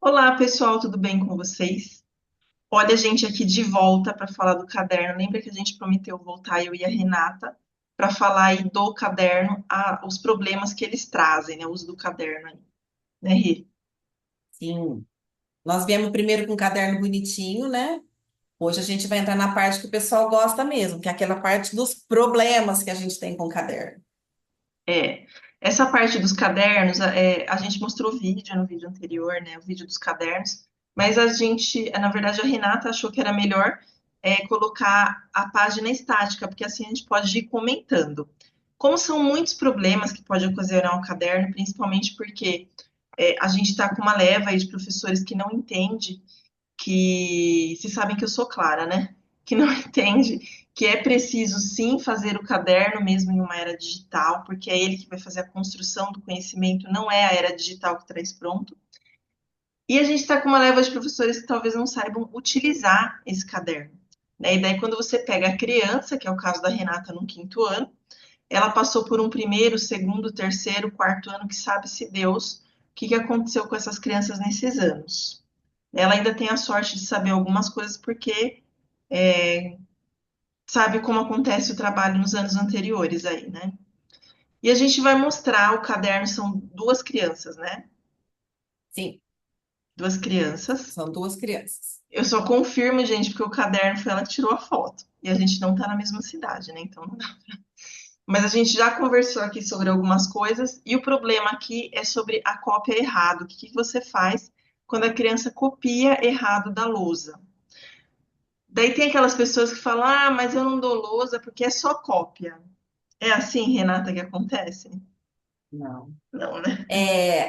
Olá, pessoal, tudo bem com vocês? Olha a gente aqui de volta para falar do caderno. Lembra que a gente prometeu voltar, eu e a Renata, para falar aí do caderno, os problemas que eles trazem, né? O uso do caderno aí, né, Rê? Sim, nós viemos primeiro com um caderno bonitinho, né? Hoje a gente vai entrar na parte que o pessoal gosta mesmo, que é aquela parte dos problemas que a gente tem com o caderno. É, essa parte dos cadernos, a gente mostrou vídeo no vídeo anterior, né? O vídeo dos cadernos, mas a gente, na verdade, a Renata achou que era melhor colocar a página estática, porque assim a gente pode ir comentando. Como são muitos problemas que pode ocasionar o caderno, principalmente porque a gente está com uma leva aí de professores que não entende que, vocês sabem que eu sou clara, né? Que não entende que é preciso sim fazer o caderno mesmo em uma era digital, porque é ele que vai fazer a construção do conhecimento, não é a era digital que traz pronto. E a gente está com uma leva de professores que talvez não saibam utilizar esse caderno. Né? E daí, quando você pega a criança, que é o caso da Renata no quinto ano, ela passou por um primeiro, segundo, terceiro, quarto ano, que sabe-se Deus o que aconteceu com essas crianças nesses anos. Ela ainda tem a sorte de saber algumas coisas porque sabe como acontece o trabalho nos anos anteriores aí, né? E a gente vai mostrar o caderno, são duas crianças, né? Sim, Duas crianças. são duas crianças. Eu só confirmo, gente, porque o caderno foi ela que tirou a foto. E a gente não tá na mesma cidade, né? Então não dá. Mas a gente já conversou aqui sobre algumas coisas e o problema aqui é sobre a cópia errada. O que que você faz quando a criança copia errado da lousa? Daí tem aquelas pessoas que falam: ah, mas eu não dou lousa porque é só cópia. É assim, Renata, que acontece? Não. Não, né?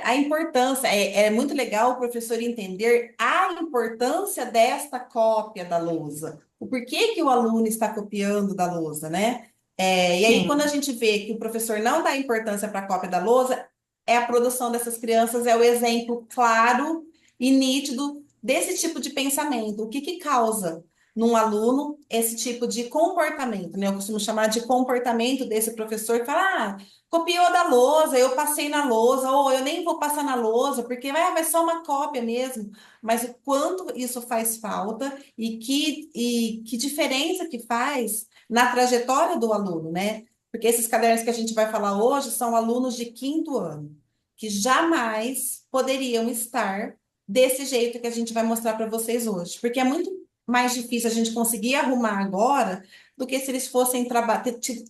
A importância, é muito legal o professor entender a importância desta cópia da lousa. O porquê que o aluno está copiando da lousa, né? E aí, quando a Sim, gente vê que o professor não dá importância para a cópia da lousa, é a produção dessas crianças, é o exemplo claro e nítido desse tipo de pensamento. O que que causa num aluno esse tipo de comportamento, né? Eu costumo chamar de comportamento desse professor que fala, copiou da lousa, eu passei na lousa, ou eu nem vou passar na lousa, porque vai só uma cópia mesmo. Mas o quanto isso faz falta e que diferença que faz na trajetória do aluno, né? Porque esses cadernos que a gente vai falar hoje são alunos de quinto ano, que jamais poderiam estar desse jeito que a gente vai mostrar para vocês hoje. Porque é muito mais difícil a gente conseguir arrumar agora do que se eles fossem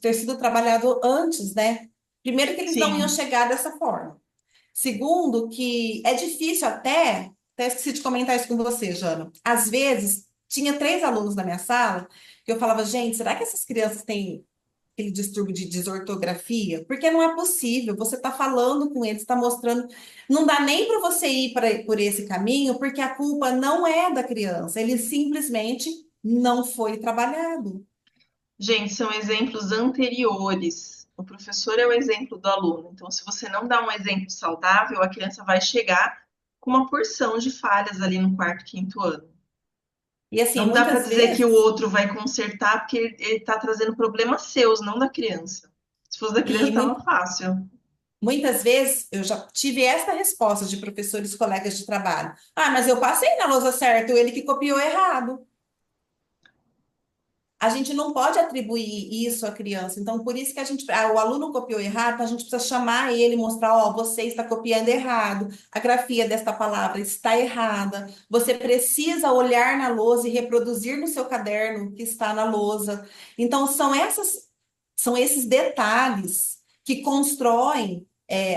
ter sido trabalhado antes, né? Primeiro, que eles não iam sim. chegar dessa forma. Segundo, que é difícil até esqueci de comentar isso com você, Jana. Às vezes, tinha três alunos na minha sala que eu falava, gente, será que essas crianças têm aquele distúrbio de desortografia? Porque não é possível. Você está falando com eles, está mostrando. Não dá nem para você ir por esse caminho, porque a culpa não é da criança. Ele simplesmente não foi trabalhado. Gente, são exemplos anteriores. O professor é o exemplo do aluno. Então, se você não dá um exemplo saudável, a criança vai chegar com uma porção de falhas ali no quarto, quinto ano. E assim, Não dá para muitas dizer que o vezes. outro vai consertar, porque ele está trazendo problemas seus, não da criança. Se fosse da criança, E estava fácil. muitas vezes eu já tive esta resposta de professores, colegas de trabalho. Ah, mas eu passei na lousa certa, ele que copiou errado. A gente não pode atribuir isso à criança. Então, por isso que o aluno copiou errado, então a gente precisa chamar ele, mostrar, ó, você está copiando errado, a grafia desta palavra está errada. Você precisa olhar na lousa e reproduzir no seu caderno o que está na lousa. Então, são esses detalhes que constroem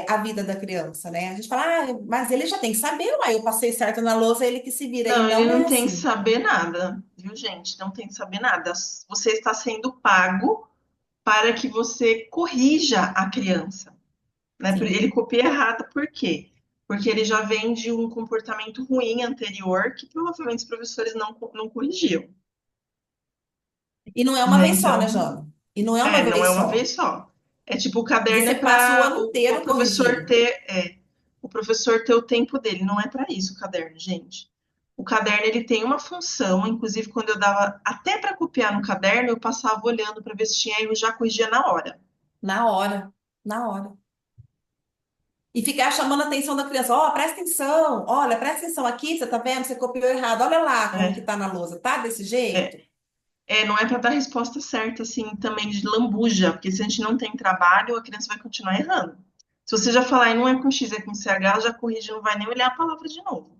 a vida da criança, né? A gente fala, ah, mas ele já tem que saber, uai, eu passei certo na lousa, é ele que se vira. E Não, ele não não é tem que assim. saber nada, viu, gente? Não tem que saber nada. Você está sendo pago para que você corrija a criança, né? Sim. Ele copia errado, por quê? Porque ele já vem de um comportamento ruim anterior que provavelmente os professores não corrigiam, E não é uma né? vez só, né, Então, Jana? E não é uma não é vez uma só. vez só. É tipo, o caderno Você é passa o para ano o inteiro professor corrigindo. ter, o professor ter o tempo dele, não é para isso o caderno, gente. O caderno ele tem uma função, inclusive quando eu dava até para copiar no caderno, eu passava olhando para ver se tinha erro e já corrigia na hora. Na hora. Na hora. E ficar chamando a atenção da criança, ó, presta atenção, olha, presta atenção aqui, você tá vendo? Você copiou errado, olha lá como que É, tá na lousa, tá desse jeito? é, não é para dar resposta certa, assim, também de lambuja, porque se a gente não tem trabalho, a criança vai continuar errando. Se você já falar e não é com X, é com CH, ela já corrige, não vai nem olhar a palavra de novo.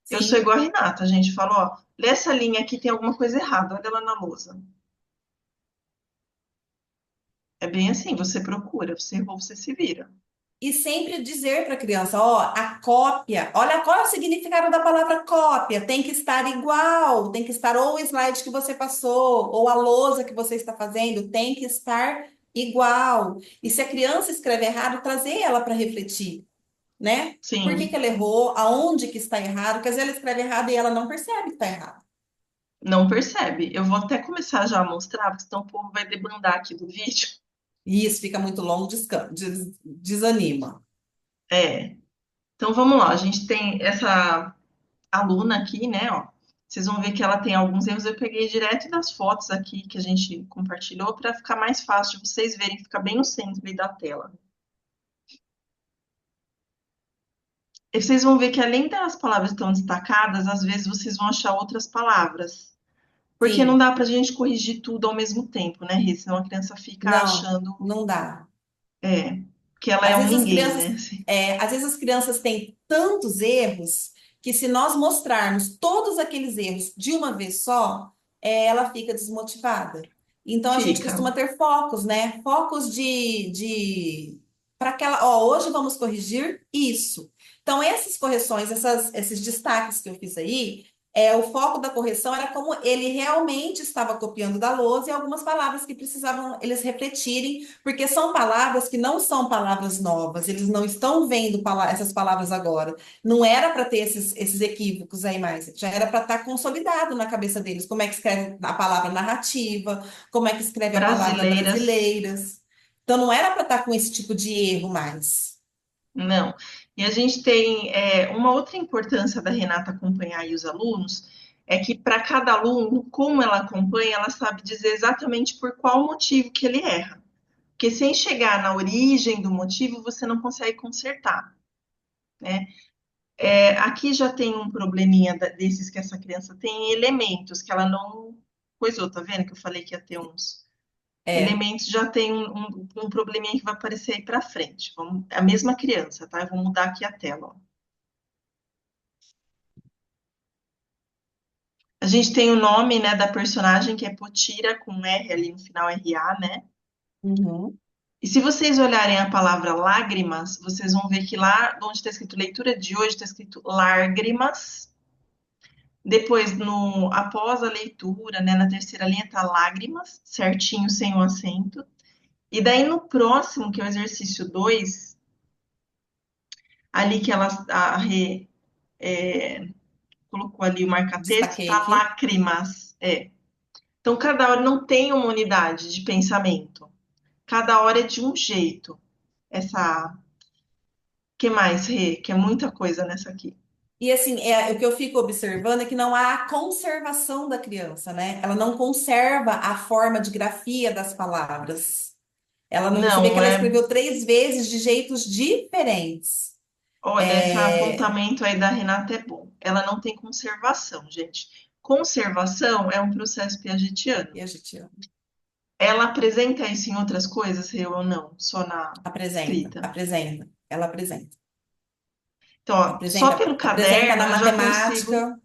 Eu sou Sim. igual a Renata, a gente fala, ó, lê essa linha aqui, tem alguma coisa errada, olha lá na lousa. É bem assim, você procura, você errou, você se vira. E sempre dizer para a criança, ó, a cópia, olha qual é o significado da palavra cópia, tem que estar igual, tem que estar ou o slide que você passou, ou a lousa que você está fazendo, tem que estar igual. E se a criança escreve errado, trazer ela para refletir, né? Por que que Sim, ela errou? Aonde que está errado? Porque às vezes ela escreve errado e ela não percebe que está errado. não percebe. Eu vou até começar já a mostrar, porque senão o povo vai debandar aqui do vídeo. E isso fica muito longo, desanima. É, então vamos lá, a gente tem essa aluna aqui, né, ó. Vocês vão ver que ela tem alguns erros. Eu peguei direto das fotos aqui que a gente compartilhou para ficar mais fácil de vocês verem, fica bem no centro aí da tela. E vocês vão ver que além das palavras que estão destacadas, às vezes vocês vão achar outras palavras. Porque não Sim, dá para a gente corrigir tudo ao mesmo tempo, né, Rê? Senão a criança fica não, achando não dá. que ela é Às um vezes as ninguém, crianças, né? Assim, às vezes as crianças têm tantos erros que se nós mostrarmos todos aqueles erros de uma vez só, ela fica desmotivada. Então a gente fica. costuma ter focos, né? Focos de para aquela, ó, hoje vamos corrigir isso. Então essas correções, esses destaques que eu fiz aí, o foco da correção era como ele realmente estava copiando da lousa e algumas palavras que precisavam eles refletirem porque são palavras que não são palavras novas, eles não estão vendo essas palavras agora. Não era para ter esses equívocos aí mais, já era para estar consolidado na cabeça deles. Como é que escreve a palavra narrativa, como é que escreve a palavra Brasileiras, brasileiras. Então não era para estar com esse tipo de erro mais. não. E a gente tem uma outra importância da Renata acompanhar aí os alunos, é que para cada aluno, como ela acompanha, ela sabe dizer exatamente por qual motivo que ele erra. Porque sem chegar na origem do motivo, você não consegue consertar, né? Aqui já tem um probleminha desses que essa criança tem, elementos que ela não coisou, tá vendo? Que eu falei que ia ter uns É. elementos, já tem um probleminha que vai aparecer aí pra frente. É a mesma criança, tá? Eu vou mudar aqui a tela, ó. A gente tem o nome, né, da personagem, que é Potira, com R ali no final, RA, né? Uhum. E se vocês olharem a palavra lágrimas, vocês vão ver que lá onde está escrito leitura de hoje, está escrito lágrimas. Depois, após a leitura, né, na terceira linha, tá lágrimas, certinho, sem o acento. E daí no próximo, que é o exercício 2, ali que a Rê colocou ali o marca-texto, Destaquei tá aqui. lágrimas. Então, cada hora não tem uma unidade de pensamento. Cada hora é de um jeito. Essa. Que mais, Rê? Que é muita coisa nessa aqui. E assim, o que eu fico observando é que não há a conservação da criança, né? Ela não conserva a forma de grafia das palavras. Ela não, você vê que Não, ela escreveu 3 vezes de jeitos diferentes. olha, esse É, apontamento aí da Renata é bom. Ela não tem conservação, gente. Conservação é um processo e piagetiano. a gente Ela apresenta isso em outras coisas, eu ou não? Só na apresenta, escrita. apresenta, ela apresenta. Então, ó, só Apresenta, pelo apresenta caderno na matemática.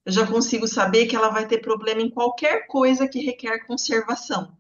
eu já consigo saber que ela vai ter problema em qualquer coisa que requer conservação.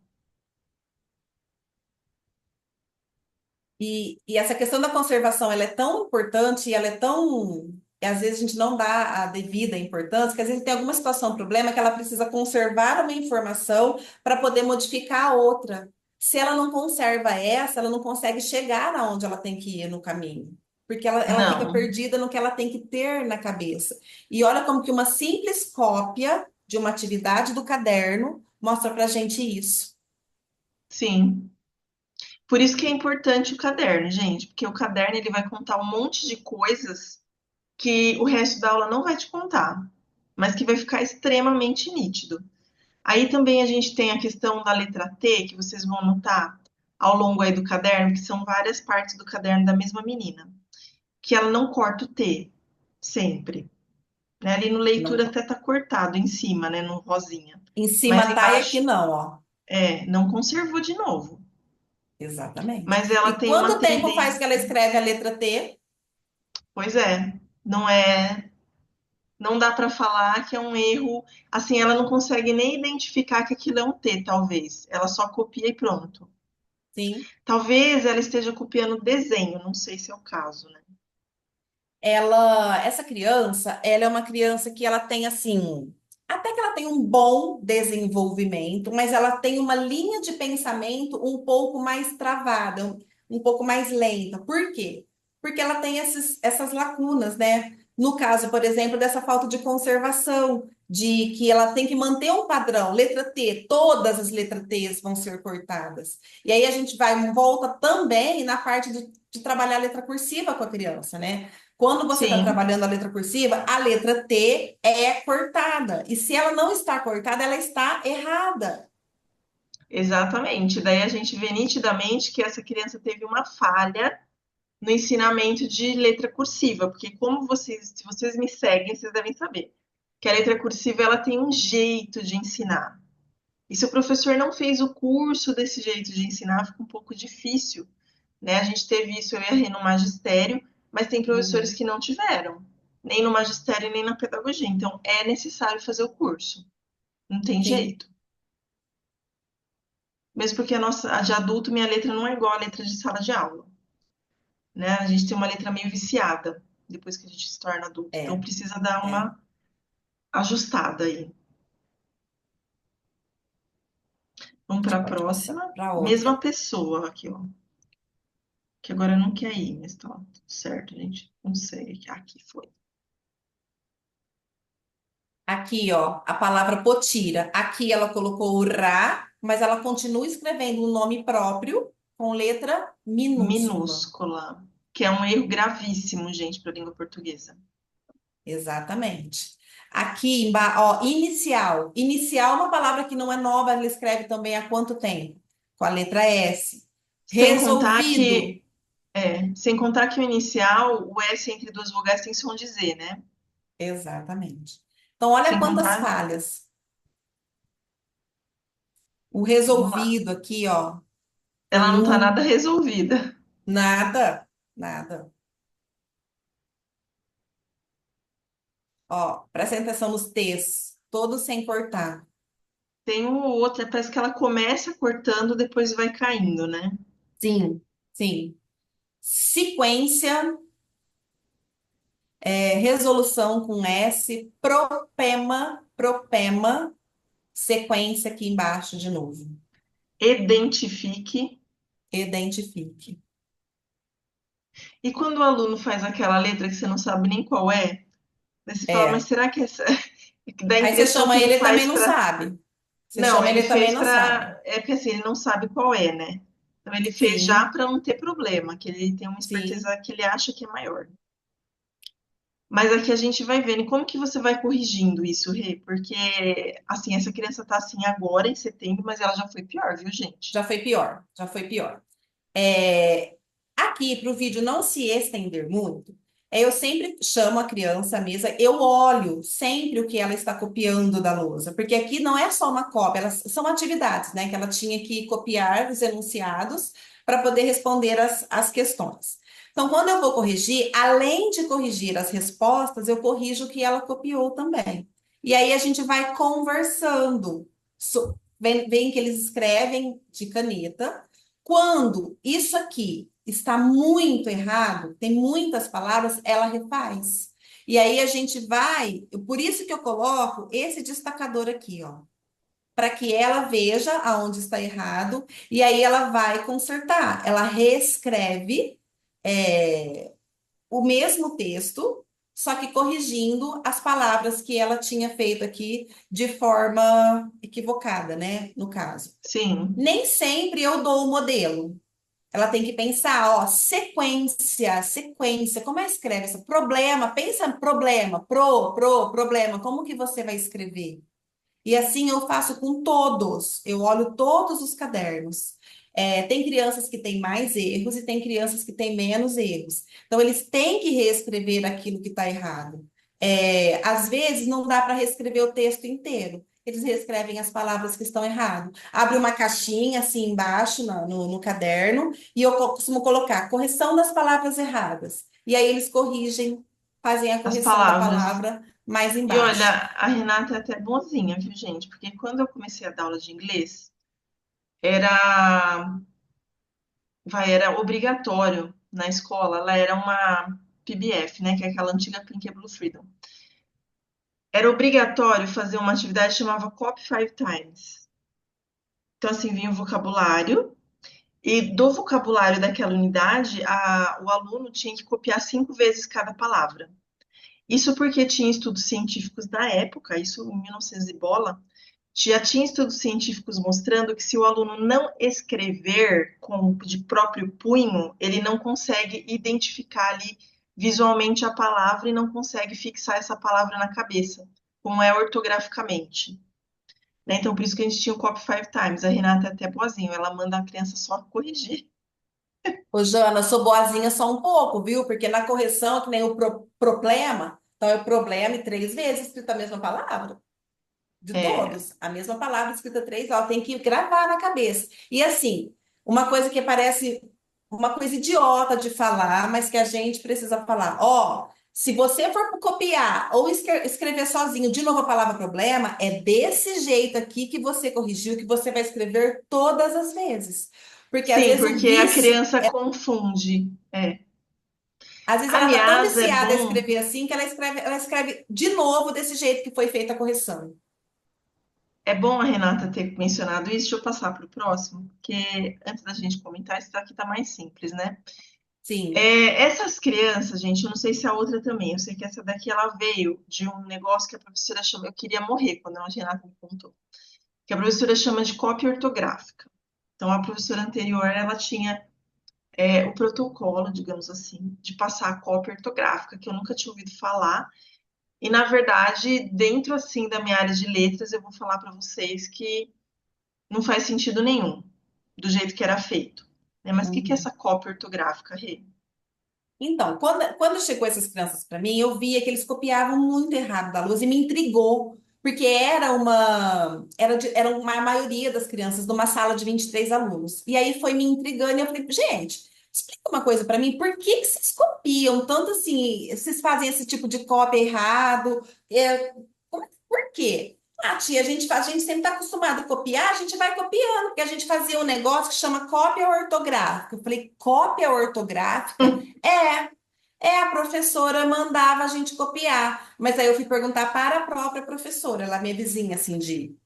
E essa questão da conservação, ela é tão importante e ela é tão. E às vezes a gente não dá a devida importância, que às vezes tem alguma situação, problema, que ela precisa conservar uma informação para poder modificar a outra. Se ela não conserva essa, ela não consegue chegar aonde ela tem que ir no caminho. Porque ela fica Não, perdida no que ela tem que ter na cabeça. E olha como que uma simples cópia de uma atividade do caderno mostra pra gente isso. sim. Por isso que é importante o caderno, gente, porque o caderno ele vai contar um monte de coisas que o resto da aula não vai te contar, mas que vai ficar extremamente nítido. Aí também a gente tem a questão da letra T, que vocês vão notar. ao longo aí do caderno, que são várias partes do caderno da mesma menina, que ela não corta o T, sempre. Né? Ali no Não, leitura até tá cortado em cima, né, no rosinha. em Mas cima tá e aqui embaixo, não, ó. não conservou de novo. Exatamente. Mas ela E tem uma quanto tempo faz que tendência, ela escreve a letra T? pois não não dá para falar que é um erro, assim, ela não consegue nem identificar que aquilo é um T, talvez. Ela só copia e pronto. Sim. Talvez ela esteja copiando o desenho, não sei se é o caso, né? Essa criança, ela é uma criança que ela tem assim, até que ela tem um bom desenvolvimento, mas ela tem uma linha de pensamento um pouco mais travada, um pouco mais lenta. Por quê? Porque ela tem essas lacunas, né? No caso, por exemplo, dessa falta de conservação, de que ela tem que manter um padrão, letra T, todas as letras T's vão ser cortadas. E aí a gente volta também na parte de trabalhar a letra cursiva com a criança, né? Quando você está Sim, trabalhando a letra cursiva, a letra T é cortada. E se ela não está cortada, ela está errada. exatamente. Daí a gente vê nitidamente que essa criança teve uma falha no ensinamento de letra cursiva, porque como vocês, se vocês me seguem, vocês devem saber que a letra cursiva ela tem um jeito de ensinar. E se o professor não fez o curso desse jeito de ensinar, fica um pouco difícil, né? A gente teve isso eu e a Rê no magistério, mas tem professores Uhum. que não tiveram, nem no magistério nem na pedagogia. Então é necessário fazer o curso. Não tem Sim, jeito. Mesmo porque a de adulto, minha letra não é igual à letra de sala de aula, né? A gente tem uma letra meio viciada depois que a gente se torna adulto. Então é, precisa dar é. uma ajustada aí. Vamos A para gente a pode passar próxima. para Mesma outra. pessoa aqui, ó. Que agora não quer ir, mas tá tudo certo, gente. Não sei. Aqui foi. Aqui, ó, a palavra potira. Aqui ela colocou o ra, mas ela continua escrevendo o nome próprio com letra minúscula. Minúscula. Que é um erro gravíssimo, gente, para a língua portuguesa. Exatamente. Aqui, ó, inicial. Inicial é uma palavra que não é nova, ela escreve também há quanto tempo? Com a letra S. Sem contar Resolvido. que, sem contar que o inicial, o S entre duas vogais tem som de Z, né? Exatamente. Então, olha Sem quantas contar, falhas. O vamos lá. resolvido aqui, ó, Ela tem não tá nada resolvida. nada, nada. Ó, presta atenção nos T's, todos sem cortar. Tem um ou outro, parece que ela começa cortando, depois vai caindo, né? Sim, sim. Sequência, resolução com S, propema, sequência aqui embaixo de novo. Identifique. Identifique. E quando o aluno faz aquela letra que você não sabe nem qual é, daí você fala, mas É. será que essa. Dá a Aí você impressão que chama ele ele, ele também faz não para. sabe. Você Não, chama ele ele também fez não sabe. para. É porque assim, ele não sabe qual é, né? Então ele fez já Sim, para não ter problema, que ele tem uma sim. esperteza que ele acha que é maior. Mas aqui a gente vai vendo. E como que você vai corrigindo isso, Rê? Porque, assim, essa criança tá assim agora, em setembro, mas ela já foi pior, viu, gente? Já foi pior, já foi pior. É, aqui, para o vídeo não se estender muito, eu sempre chamo a criança à mesa, eu olho sempre o que ela está copiando da lousa, porque aqui não é só uma cópia, elas são atividades, né, que ela tinha que copiar os enunciados para poder responder as questões. Então, quando eu vou corrigir, além de corrigir as respostas, eu corrijo o que ela copiou também. E aí a gente vai conversando. Vem que eles escrevem de caneta. Quando isso aqui está muito errado, tem muitas palavras, ela refaz. E aí a gente vai, por isso que eu coloco esse destacador aqui, ó, para que ela veja aonde está errado e aí ela vai consertar. Ela reescreve o mesmo texto, só que corrigindo as palavras que ela tinha feito aqui de forma equivocada, né? No caso. Sim, Nem sempre eu dou o modelo. Ela tem que pensar, ó, sequência, como é que escreve isso? Problema, pensa problema, problema, como que você vai escrever? E assim eu faço com todos, eu olho todos os cadernos. Tem crianças que têm mais erros e tem crianças que têm menos erros. Então, eles têm que reescrever aquilo que está errado. Às vezes, não dá para reescrever o texto inteiro. Eles reescrevem as palavras que estão erradas. Abre uma caixinha assim embaixo no caderno e eu costumo colocar correção das palavras erradas. E aí eles corrigem, fazem a As correção da palavras. palavra mais E olha, embaixo. a Renata é até boazinha, viu, gente? Porque quando eu comecei a dar aula de inglês, era, era obrigatório na escola, ela era uma PBF, né, que é aquela antiga Pink Blue Freedom. Era obrigatório fazer uma atividade que chamava Copy Five Times. Então, assim, vinha o vocabulário, e do vocabulário daquela unidade, o aluno tinha que copiar 5 vezes cada palavra. Isso porque tinha estudos científicos da época, isso em 1900 e bola, já tinha estudos científicos mostrando que se o aluno não escrever de próprio punho, ele não consegue identificar ali visualmente a palavra e não consegue fixar essa palavra na cabeça, como é ortograficamente. Né? Então, por isso que a gente tinha o Copy Five Times. A Renata é até boazinha, ela manda a criança só corrigir. Ô, Jana, eu sou boazinha só um pouco, viu? Porque na correção, que nem o problema, então é problema e 3 vezes escrita a mesma palavra. De É, todos, a mesma palavra escrita 3, ela tem que gravar na cabeça. E assim, uma coisa que parece uma coisa idiota de falar, mas que a gente precisa falar. Ó, se você for copiar ou escrever sozinho de novo a palavra problema, é desse jeito aqui que você corrigiu, que você vai escrever todas as vezes. Porque às sim, vezes o porque a vício, criança confunde. É. às vezes ela tá tão Aliás, é viciada a bom. escrever assim que ela escreve de novo desse jeito que foi feita a correção. É bom a Renata ter mencionado isso. Deixa eu passar para o próximo, porque antes da gente comentar, esse daqui tá mais simples, né? Sim. Essas crianças, gente, eu não sei se a outra também. Eu sei que essa daqui ela veio de um negócio que a professora chama. Eu queria morrer quando a Renata me contou. Que a professora chama de cópia ortográfica. Então, a professora anterior, ela tinha o protocolo, digamos assim, de passar a cópia ortográfica, que eu nunca tinha ouvido falar. E, na verdade, dentro, assim, da minha área de letras, eu vou falar para vocês que não faz sentido nenhum, do jeito que era feito. Né? Mas o que é Uhum. essa cópia ortográfica, Rê? Então, quando chegou essas crianças para mim, eu via que eles copiavam muito errado da lousa e me intrigou, porque era uma maioria das crianças numa sala de 23 alunos. E aí foi me intrigando e eu falei, gente, explica uma coisa para mim, por que que vocês copiam tanto assim, vocês fazem esse tipo de cópia errado? Por quê? Ah, tia, a gente sempre está acostumado a copiar, a gente vai copiando, porque a gente fazia um negócio que chama cópia ortográfica. Eu falei, cópia ortográfica? A professora mandava a gente copiar. Mas aí eu fui perguntar para a própria professora, ela é minha vizinha, assim, de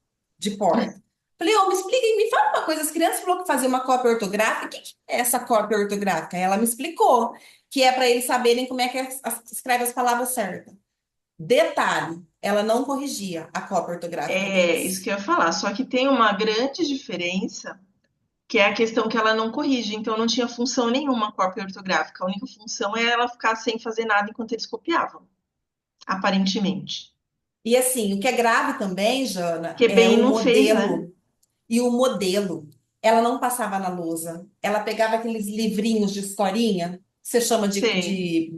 porta. Falei, ô, me explica, me fala uma coisa, as crianças falaram que fazia uma cópia ortográfica, o que que é essa cópia ortográfica? Aí ela me explicou, que é para eles saberem como é que escreve as palavras certas. Detalhe, ela não corrigia a cópia ortográfica É isso deles. que eu ia falar. Só que tem uma grande diferença, que é a questão que ela não corrige. Então, não tinha função nenhuma a cópia ortográfica. A única função é ela ficar sem fazer nada enquanto eles copiavam, aparentemente. E assim, o que é grave também, Jana, Que é bem o não fez, né? modelo. E o modelo, ela não passava na lousa. Ela pegava aqueles livrinhos de historinha, que você chama Sei.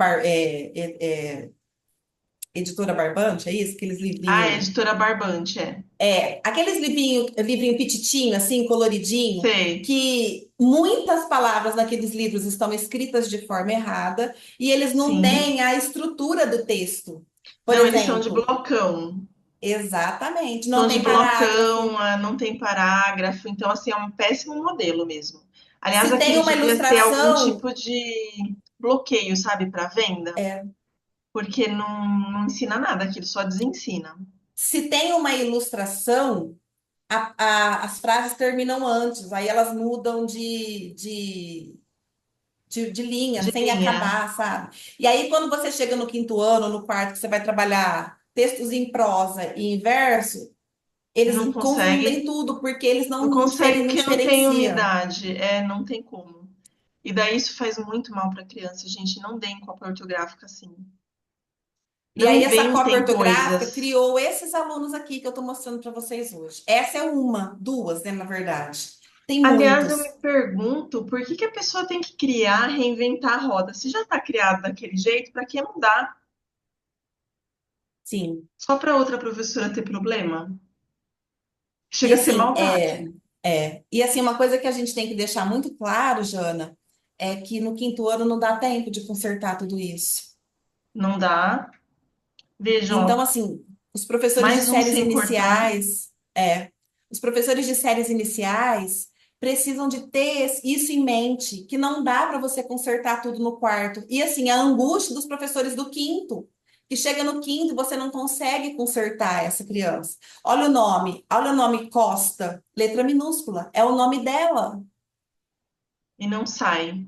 editora barbante, é isso? Aqueles Ah, é a livrinhos. editora Barbante, é. Aqueles livrinho pititinho, assim, coloridinho, Sei. que muitas palavras naqueles livros estão escritas de forma errada e eles não Sim. têm a estrutura do texto. Por Não, eles são de exemplo, blocão. exatamente, não São de tem blocão, parágrafo. não tem parágrafo. Então, assim, é um péssimo modelo mesmo. Aliás, Se tem aquilo uma devia ter algum ilustração, tipo de bloqueio, sabe, para venda. é, Porque não ensina nada, aquilo só desensina. se tem uma ilustração, as frases terminam antes, aí elas mudam de linha, De sem linha. acabar, sabe? E aí, quando você chega no quinto ano, no quarto, que você vai trabalhar textos em prosa e em verso, Não eles confundem consegue. tudo, porque eles Não consegue não porque não tem diferenciam. unidade. Não tem como. E daí isso faz muito mal para a criança. Gente, não deem cópia ortográfica assim. E Não aí, essa cópia inventem ortográfica coisas. criou esses alunos aqui que eu estou mostrando para vocês hoje. Essa é uma, duas, né, na verdade. Tem Aliás, eu me muitos. pergunto por que que a pessoa tem que criar, reinventar a roda? Se já está criado daquele jeito, para que mudar? Sim. Só para outra professora ter problema? E Chega a ser assim, maldade. e assim, uma coisa que a gente tem que deixar muito claro, Jana, é que no quinto ano não dá tempo de consertar tudo isso. Não dá. Então, Vejam, assim, os professores de mais um séries sem cortar. iniciais, os professores de séries iniciais precisam de ter isso em mente, que não dá para você consertar tudo no quarto. E assim, a angústia dos professores do quinto, que chega no quinto e você não consegue consertar essa criança. Olha o nome Costa, letra minúscula, é o nome dela. E não sai.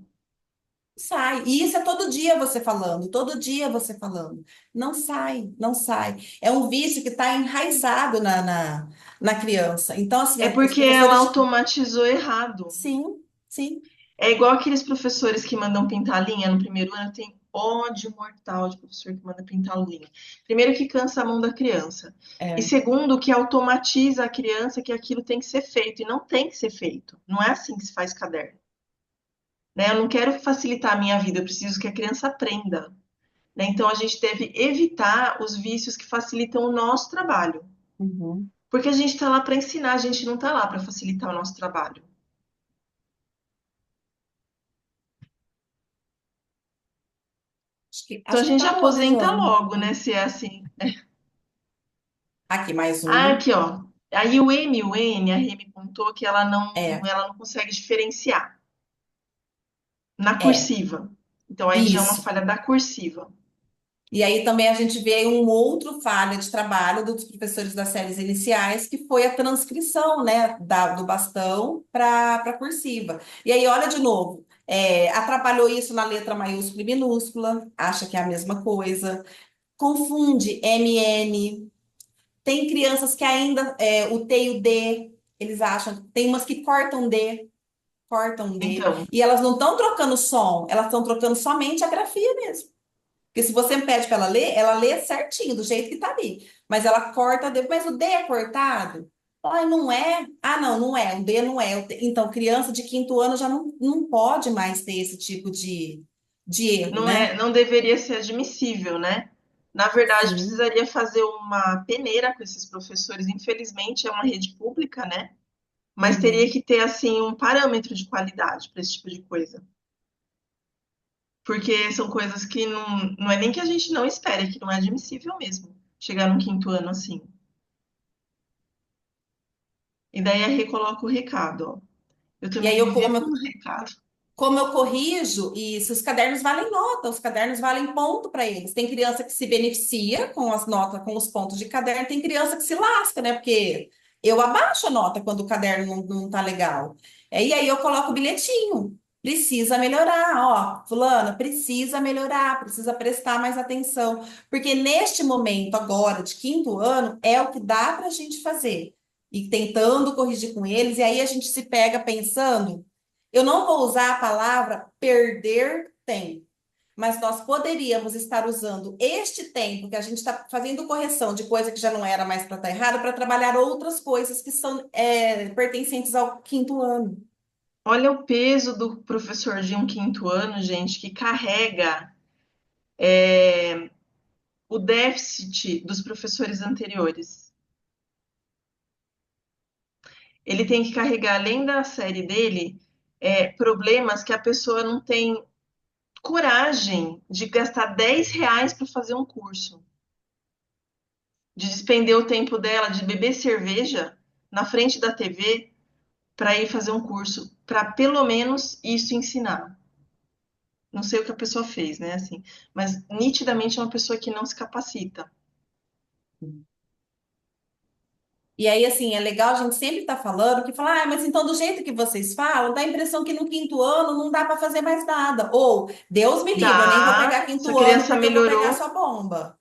Sai. E isso é todo dia você falando, todo dia você falando. Não sai, não sai. É um vício que está enraizado na criança. Então, assim, É os porque ela professores. automatizou errado. Sim, sim, É igual aqueles professores que mandam pintar linha no primeiro ano. Tem ódio mortal de professor que manda pintar linha. Primeiro, que cansa a mão da criança. E é. segundo, que automatiza a criança que aquilo tem que ser feito. E não tem que ser feito. Não é assim que se faz caderno. Né? Eu não quero facilitar a minha vida, eu preciso que a criança aprenda. Né? Então, a gente deve evitar os vícios que facilitam o nosso trabalho. Uhum. Porque a gente está lá para ensinar, a gente não está lá para facilitar o nosso trabalho. Então a Acho que gente acabou, né, aposenta Joana? logo, né? Se é assim. Aqui mais Ah, um. aqui, ó. Aí o M e o N, a Remy contou que É, ela não consegue diferenciar na é, cursiva. Então aí já é uma isso. falha da cursiva. E aí também a gente vê um outro falha de trabalho dos professores das séries iniciais, que foi a transcrição, né, do bastão para cursiva. E aí, olha de novo, atrapalhou isso na letra maiúscula e minúscula, acha que é a mesma coisa, confunde MN. Tem crianças que ainda, o T e o D, eles acham, tem umas que cortam D, Então, e elas não estão trocando som, elas estão trocando somente a grafia mesmo. Porque se você pede para ela lê certinho, do jeito que tá ali. Mas ela corta, mas o D é cortado? Ai, não é? Ah, não, não é. O D não é. Então, criança de quinto ano já não pode mais ter esse tipo de erro, não é, né? não deveria ser admissível, né? Na verdade, Sim. precisaria fazer uma peneira com esses professores. Infelizmente, é uma rede pública, né? Mas teria Uhum. que ter assim um parâmetro de qualidade para esse tipo de coisa. Porque são coisas que não é nem que a gente não espere, é que não é admissível mesmo chegar no quinto ano assim. E daí a Rê coloca o recado, ó. Eu E também aí, vivia com o recado. como eu corrijo, e se os cadernos valem nota, os cadernos valem ponto para eles. Tem criança que se beneficia com as notas, com os pontos de caderno, tem criança que se lasca, né? Porque eu abaixo a nota quando o caderno não tá legal. E aí eu coloco o bilhetinho. Precisa melhorar, ó, fulana, precisa melhorar, precisa prestar mais atenção. Porque neste momento agora, de quinto ano, é o que dá para a gente fazer. E tentando corrigir com eles, e aí a gente se pega pensando. Eu não vou usar a palavra perder tempo, mas nós poderíamos estar usando este tempo que a gente está fazendo correção de coisa que já não era mais para estar errado, para trabalhar outras coisas que são pertencentes ao quinto ano. Olha o peso do professor de um quinto ano, gente, que carrega o déficit dos professores anteriores. Ele tem que carregar, além da série dele, problemas que a pessoa não tem coragem de gastar R$ 10 para fazer um curso, de despender o tempo dela de beber cerveja na frente da TV para ir fazer um curso, para pelo menos isso ensinar. Não sei o que a pessoa fez, né? Assim, mas nitidamente é uma pessoa que não se capacita. E aí, assim, é legal a gente sempre estar falando que falar, mas então, do jeito que vocês falam, dá a impressão que no quinto ano não dá para fazer mais nada. Ou, Deus me livre, eu nem vou pegar Dá, se a quinto ano criança porque eu vou pegar melhorou. sua bomba.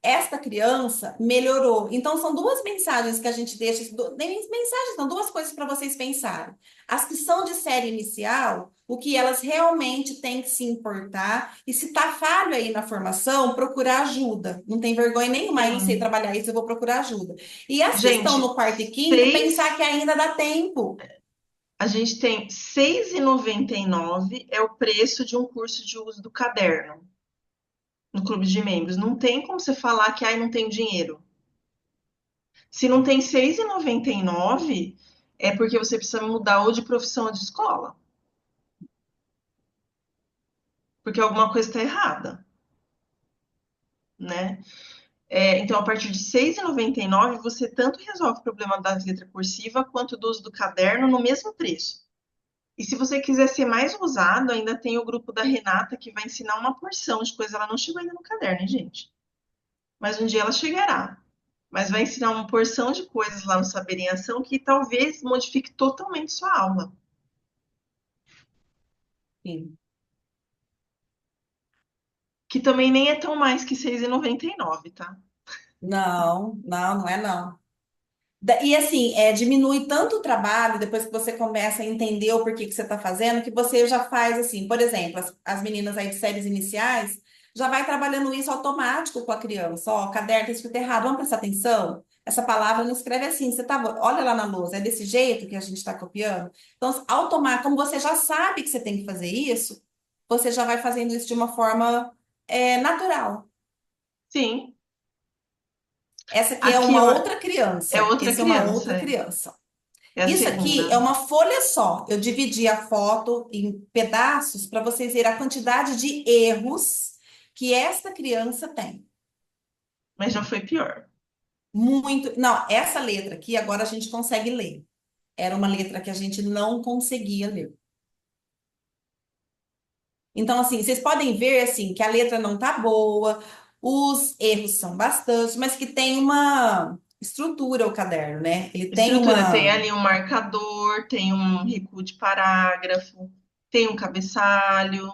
Esta criança melhorou. Então, são duas mensagens que a gente deixa, nem mensagens, não, duas coisas para vocês pensarem. As que são de série inicial, o que elas realmente têm que se importar, e se tá falho aí na formação, procurar ajuda. Não tem vergonha nenhuma, eu não sei Sim. trabalhar isso, eu vou procurar ajuda. E as que estão Gente, no quarto e quinto, pensar seis, que ainda dá tempo. A gente tem R$ 6,99 é o preço de um curso de uso do caderno no clube de membros. Não tem como você falar que ai, não tem dinheiro. Se não tem R$ 6,99, é porque você precisa mudar ou de profissão ou de escola, porque alguma coisa está errada, né? Então, a partir de R$ 6,99, você tanto resolve o problema da letra cursiva quanto do uso do caderno no mesmo preço. E se você quiser ser mais ousado, ainda tem o grupo da Renata que vai ensinar uma porção de coisa. Ela não chegou ainda no caderno, hein, gente? Mas um dia ela chegará. Mas vai ensinar uma porção de coisas lá no Saber em Ação que talvez modifique totalmente sua aula. Sim. Que também nem é tão mais que R$ 6,99, tá? Não, não, não é não. E assim, diminui tanto o trabalho depois que você começa a entender o porquê que você está fazendo, que você já faz assim, por exemplo, as meninas aí de séries iniciais já vai trabalhando isso automático com a criança. Ó, o caderno está escrito errado, vamos prestar atenção? Essa palavra não escreve assim, você tá, olha lá na lousa, é desse jeito que a gente está copiando. Então, automático, como você já sabe que você tem que fazer isso, você já vai fazendo isso de uma forma natural. Sim. Essa aqui é Aqui uma ó, outra é criança, outra esse é uma criança, outra criança. é a Isso aqui segunda. é uma folha só. Eu dividi a foto em pedaços para vocês verem a quantidade de erros que esta criança tem. Mas já foi pior. Muito. Não, essa letra aqui agora a gente consegue ler. Era uma letra que a gente não conseguia ler. Então, assim, vocês podem ver assim que a letra não tá boa, os erros são bastantes, mas que tem uma estrutura o caderno, né? Ele tem Estrutura, tem uma. ali um marcador, tem um recuo de parágrafo, tem um cabeçalho.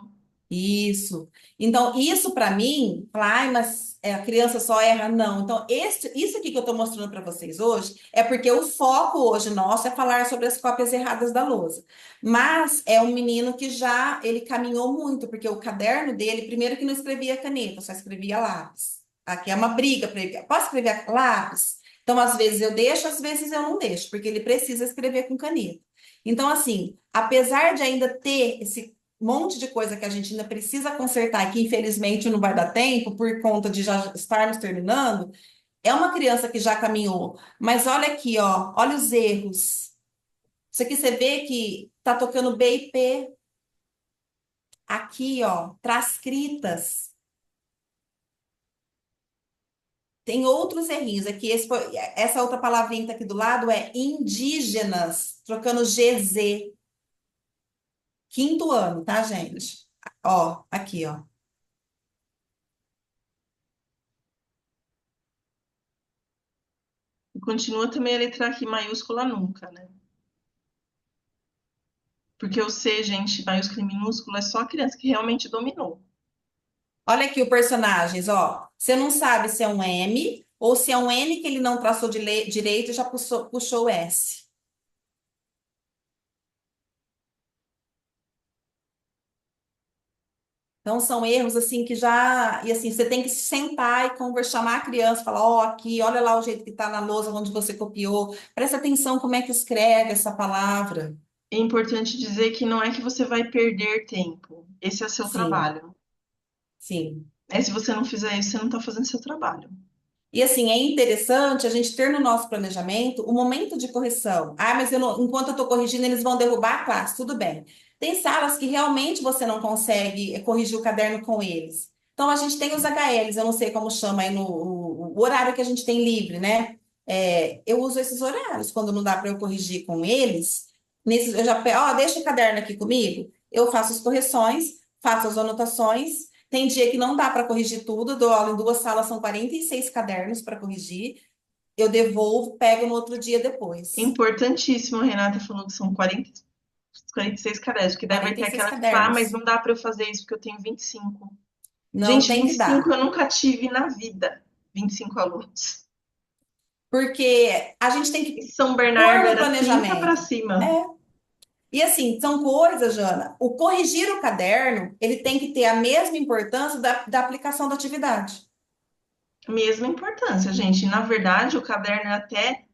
Isso. Então, isso para mim, fala, ai, mas a criança só erra. Não. Então, isso aqui que eu estou mostrando para vocês hoje é porque o foco hoje nosso é falar sobre as cópias erradas da lousa. Mas é um menino que já ele caminhou muito, porque o caderno dele, primeiro que não escrevia caneta, só escrevia lápis. Aqui é uma briga para ele. Posso escrever a lápis? Então, às vezes eu deixo, às vezes eu não deixo, porque ele precisa escrever com caneta. Então, assim, apesar de ainda ter esse monte de coisa que a gente ainda precisa consertar, e que infelizmente não vai dar tempo por conta de já estarmos terminando, é uma criança que já caminhou. Mas olha aqui, ó, olha os erros. Isso aqui você vê que tá tocando B e P. Aqui, ó, transcritas. Tem outros errinhos. Aqui, essa outra palavrinha que tá aqui do lado é indígenas, trocando GZ. Quinto ano, tá, gente? Ó, aqui, ó. E continua também a letra Q maiúscula nunca, né? Porque o C, gente, maiúsculo e minúsculo, é só a criança que realmente dominou. Olha aqui o personagens, ó. Você não sabe se é um M ou se é um N que ele não traçou direito e já puxou o S. Então são erros assim que já, e assim, você tem que se sentar e conversar, chamar a criança, falar, ó, aqui, olha lá o jeito que tá na lousa onde você copiou. Presta atenção como é que escreve essa palavra. É importante dizer que não é que você vai perder tempo. Esse é seu Sim, trabalho. sim. Se você não fizer isso, você não está fazendo seu trabalho. E assim, é interessante a gente ter no nosso planejamento o momento de correção. Ah, mas enquanto eu estou corrigindo, eles vão derrubar a classe. Tudo bem. Tem salas que realmente você não consegue corrigir o caderno com eles. Então, a gente tem os HLs, eu não sei como chama aí no o horário que a gente tem livre, né? Eu uso esses horários quando não dá para eu corrigir com eles. Eu já pego, ó, deixa o caderno aqui comigo. Eu faço as correções, faço as anotações. Tem dia que não dá para corrigir tudo, eu dou aula em duas salas, são 46 cadernos para corrigir. Eu devolvo, pego no outro dia depois. Importantíssimo, a Renata falou que são 46 cadernos, porque daí vai ter 46 aquela que fala, mas cadernos. não dá para eu fazer isso porque eu tenho 25. Não Gente, tem que 25 dar. eu nunca tive na vida. 25 alunos. Porque a gente tem Em que São pôr Bernardo no era 30 para planejamento. cima. É. E assim, são coisas, Jana. O corrigir o caderno, ele tem que ter a mesma importância da aplicação da atividade. Mesma importância, gente. Na verdade, o caderno é até,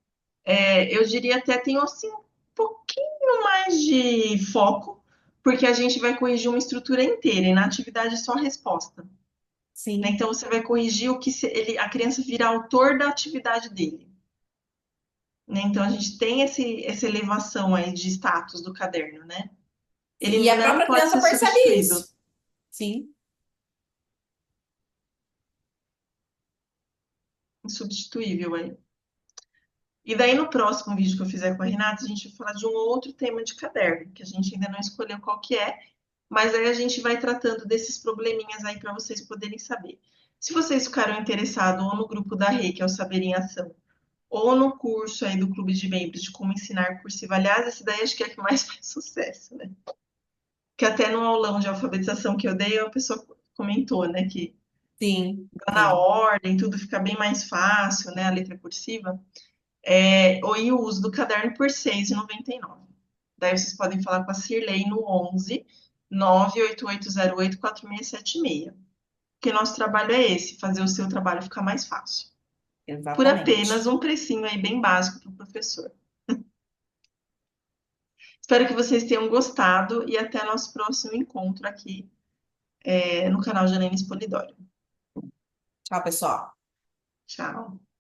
eu diria até tem assim, pouquinho mais de foco, porque a gente vai corrigir uma estrutura inteira, e na atividade é só a resposta, né? Sim. Então você vai corrigir o que a criança vira autor da atividade dele, né? Então a gente tem essa elevação aí de status do caderno, né? Ele E a não própria pode criança ser percebe substituído, isso. Sim, insubstituível aí. E daí no próximo vídeo que eu fizer com a Renata, a gente vai falar de um outro tema de caderno, que a gente ainda não escolheu qual que é, mas aí a gente vai tratando desses probleminhas aí para vocês poderem saber. Se vocês ficaram interessados ou no grupo da Rei, que é o Saber em Ação, ou no curso aí do Clube de Membros de como ensinar cursiva, aliás, esse daí acho que é o que mais faz sucesso, né? Que até no aulão de alfabetização que eu dei, a pessoa comentou, né, que sim, tá na sim. ordem, tudo fica bem mais fácil, né, a letra cursiva. E o uso do caderno por R$ 6,99. Daí vocês podem falar com a Cirlei no 11 988084676. Porque nosso trabalho é esse, fazer o seu trabalho ficar mais fácil. Por apenas Exatamente. um precinho aí bem básico para o professor. Espero que vocês tenham gostado e até nosso próximo encontro aqui no canal Janaína Polidoro. Tchau, pessoal. Tchau.